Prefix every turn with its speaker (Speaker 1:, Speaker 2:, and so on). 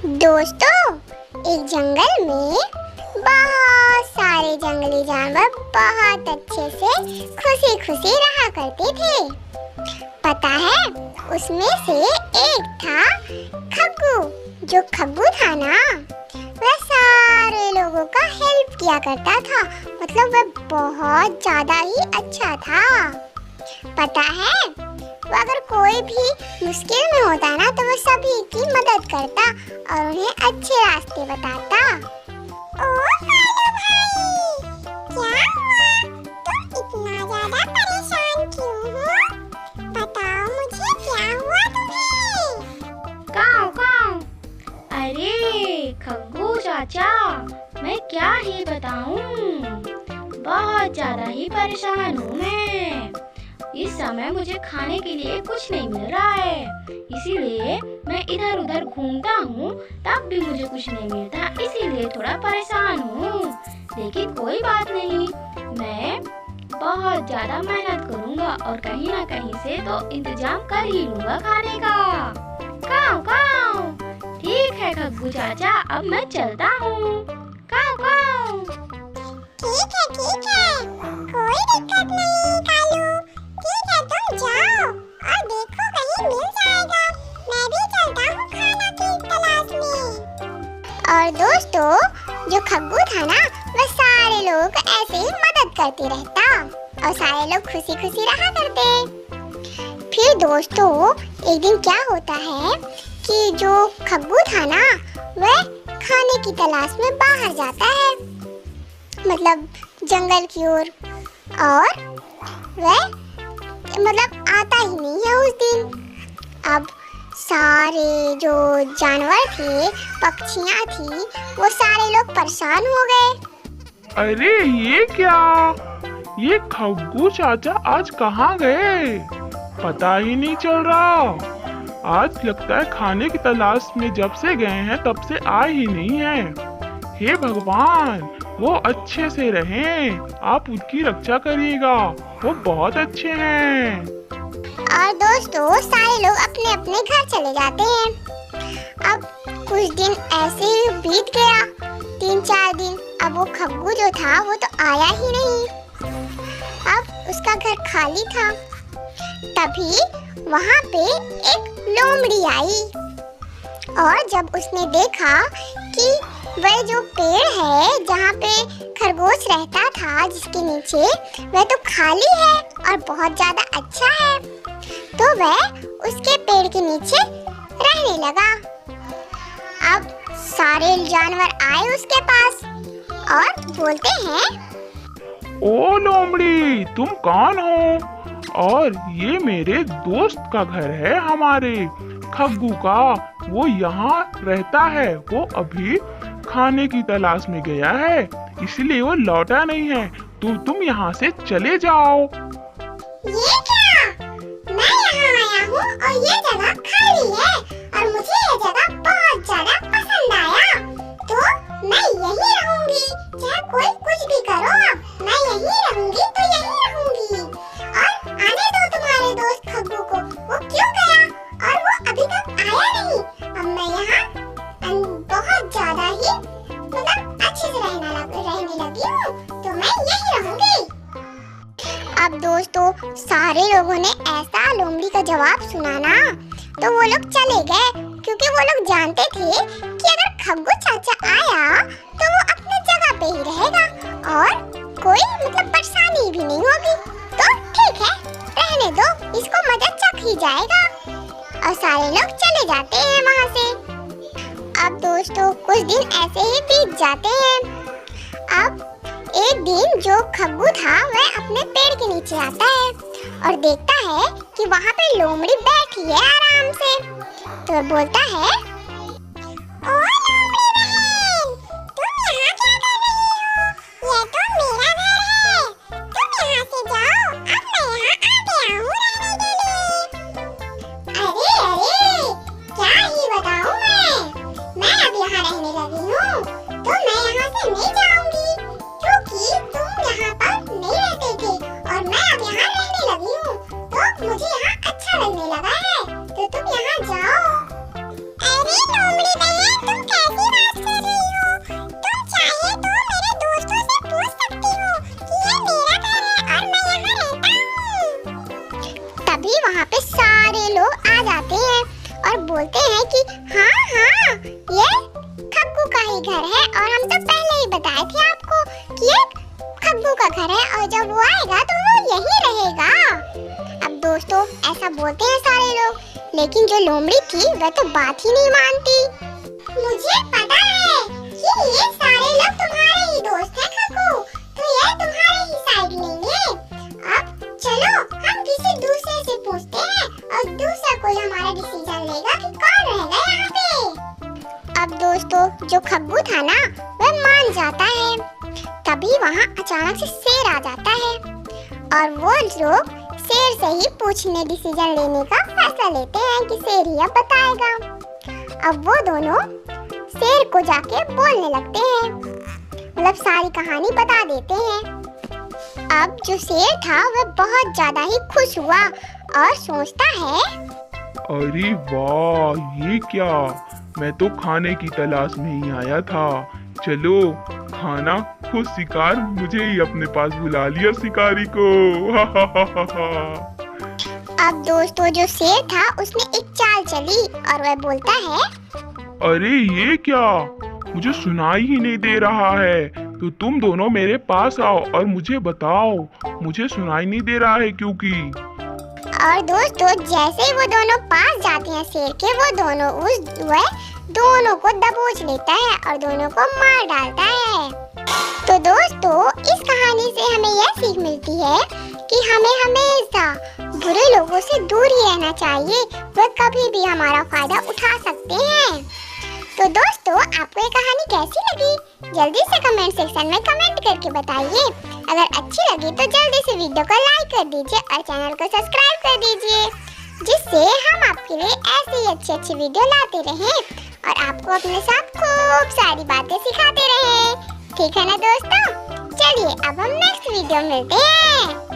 Speaker 1: दोस्तों, एक जंगल में बहुत सारे जंगली जानवर बहुत अच्छे से खुशी खुशी रहा करते थे। पता है, उसमें से एक था खग्गू। जो खग्गू था ना, वह सारे लोगों का हेल्प किया करता था। मतलब वह बहुत ज्यादा ही अच्छा था। पता है, वो अगर कोई भी मुश्किल में होता ना तो वो सभी की मदद करता और उन्हें अच्छे रास्ते बताता। ओ भालू भाई, क्या हुआ? तुम इतना ज्यादा परेशान क्यों हो? बताओ मुझे, क्या हुआ तुम्हें?
Speaker 2: काऊ काऊ। अरे खग्गू चाचा, मैं क्या ही बताऊं, बहुत ज्यादा ही परेशान हूँ मैं। इस समय मुझे खाने के लिए कुछ नहीं मिल रहा है, इसीलिए मैं इधर उधर घूमता हूँ, तब भी मुझे कुछ नहीं मिलता, इसीलिए थोड़ा परेशान हूँ। लेकिन कोई बात नहीं, मैं बहुत ज्यादा मेहनत करूँगा और कहीं ना कहीं से तो इंतजाम कर ही लूँगा खाने का। काऊ काऊ। ठीक है खग्गू चाचा, अब मैं चलता हूँ। काऊ काऊ।
Speaker 1: ठीक है, कोई दिक्कत नहीं कालू। ठीक है, तुम जाओ और देखो कहीं मिल जाएगा। मैं भी चलता हूँ खाना की तलाश में। और दोस्तों, जो खग्गू था ना, वह सारे लोगों को ऐसे ही मदद करते रहता और सारे लोग खुशी खुशी रहा करते। फिर दोस्तों, एक दिन क्या होता है कि जो खग्गू था ना, वह खाने की तलाश में बाहर जाता है, मतलब जंगल की ओर। और वह आता ही नहीं है उस दिन। अब सारे जो जानवर थे, पक्षियाँ थी, वो सारे लोग परेशान हो गए।
Speaker 3: अरे ये क्या? ये खग्गू चाचा आज कहाँ गए? पता ही नहीं चल रहा। आज लगता है खाने की तलाश में जब से गए हैं तब से आए ही नहीं हैं। हे भगवान, वो अच्छे से रहें, आप उनकी रक्षा करिएगा, वो बहुत अच्छे हैं।
Speaker 1: और दोस्तों, सारे लोग अपने अपने घर चले जाते हैं। अब कुछ दिन ऐसे ही बीत गया, 3-4 दिन। अब वो खग्गू जो था वो तो आया ही नहीं। अब उसका घर खाली था। तभी वहाँ पे एक लोमड़ी आई और जब उसने देखा कि वह जो पेड़ है जहाँ पे खरगोश रहता था, जिसके नीचे, वह तो खाली है और बहुत ज्यादा अच्छा है, तो वह उसके पेड़ के नीचे रहने लगा। अब सारे जानवर आए उसके पास और बोलते हैं,
Speaker 3: ओ लोमड़ी, तुम कौन हो? और ये मेरे दोस्त का घर है, हमारे खग्गू का। वो यहाँ रहता है, वो अभी खाने की तलाश में गया है, इसलिए वो लौटा नहीं है। तो तुम यहाँ से चले जाओ।
Speaker 1: ये क्या? मैं यहाँ आया हूँ और ये जगह खाली है और मुझे ये जगह बहुत ज्यादा पसंद आया, तो मैं यहीं रहूंगी। चाहे कोई कुछ भी करो, मैं यहीं रहूंगी तो यहीं रहूंगी। और आने दो तुम्हारे दोस्त खग्गू को, वो क्यों गया और वो अभी तक आया नहीं। अब मैं यहाँ बहुत ज्यादा ही अच्छे से रहने लगी हूँ, तो मैं यहीं रहूंगी। अब दोस्तों, सारे लोगों ने ऐसा लोमड़ी का जवाब सुना ना, तो वो लोग चले गए, क्योंकि वो लोग जानते थे कि अगर खग्गू चाचा आया तो वो अपने जगह पे ही रहेगा और कोई परेशानी भी नहीं होगी। तो ठीक है, रहने दो, इसको मजा चख ही जाएगा। और सारे लोग चले जाते हैं वहाँ से। अब दोस्तों, कुछ दिन ऐसे ही बीत जाते हैं। अब एक दिन जो खग्गू था वह अपने पेड़ के नीचे आता है और देखता है कि वहाँ पे लोमड़ी बैठी है आराम से। तो वह बोलता है, ओ लोमड़ी बहन, तुम यहाँ क्या कर रही हो? ये तो मेरा घर है, तुम यहाँ से जाओ, अब मैं यहाँ आ गया हूँ रहने के लिए। अरे क्या ही बताऊँ मैं अब यहाँ रहने लगी हूँ, तो मैं यहाँ से नहीं जाऊँगी, क्योंकि तुम यहाँ पर नहीं रहते थे और मैं अब यहाँ रहने लगी हूँ, तो मुझे यहाँ अच्छा लगने लगा है, तो तुम यहाँ जाओ। अरे लेकिन जो लोमड़ी थी वह तो बात ही नहीं मानती। मुझे पता है कि ये सारे लोग तुम्हारे ही दोस्त हैं खग्गू, तो ये तुम्हारे ही साइड लेंगे। अब चलो हम किसी दूसरे से पूछते हैं और दूसरा कोई हमारा डिसीजन लेगा कि कौन रहेगा यहाँ पे। अब दोस्तों जो खग्गू था ना वह मान जाता है। तभी वहाँ अचानक से शेर आ जाता है और वो लोग शेर से ही पूछने डिसीजन लेने का फैसला लेते हैं कि शेर ही अब बताएगा। अब वो दोनों शेर को जाके बोलने लगते हैं, मतलब सारी कहानी बता देते हैं। अब जो शेर था वह बहुत ज्यादा ही खुश हुआ और सोचता है,
Speaker 3: अरे वाह, ये क्या, मैं तो खाने की तलाश में ही आया था। चलो खाना खुद शिकार मुझे ही अपने पास बुला लिया शिकारी को।
Speaker 1: अब दोस्तों जो शेर था उसने एक चाल चली और वह बोलता है,
Speaker 3: अरे ये क्या, मुझे सुनाई ही नहीं दे रहा है, तो तुम दोनों मेरे पास आओ और मुझे बताओ, मुझे सुनाई नहीं दे रहा है क्योंकि।
Speaker 1: और दोस्तों जैसे ही वो दोनों पास जाते हैं शेर के, वो दोनों वह दोनों को दबोच लेता है और दोनों को मार डालता है। तो दोस्तों इस कहानी से हमें यह सीख मिलती है कि हमें हमेशा बुरे लोगों से दूर ही रहना चाहिए, वह कभी भी हमारा फायदा उठा सकते हैं। तो दोस्तों आपको ये कहानी कैसी लगी, जल्दी से कमेंट सेक्शन में कमेंट करके बताइए। अगर अच्छी लगी तो जल्दी से वीडियो को लाइक कर दीजिए और चैनल को सब्सक्राइब कर दीजिए, जिससे हम आपके लिए ऐसे ही अच्छी वीडियो लाते रहें और आपको अपने साथ खूब सारी बातें सिखाते रहें। ठीक है ना दोस्तों, चलिए अब हम नेक्स्ट वीडियो मिलते हैं।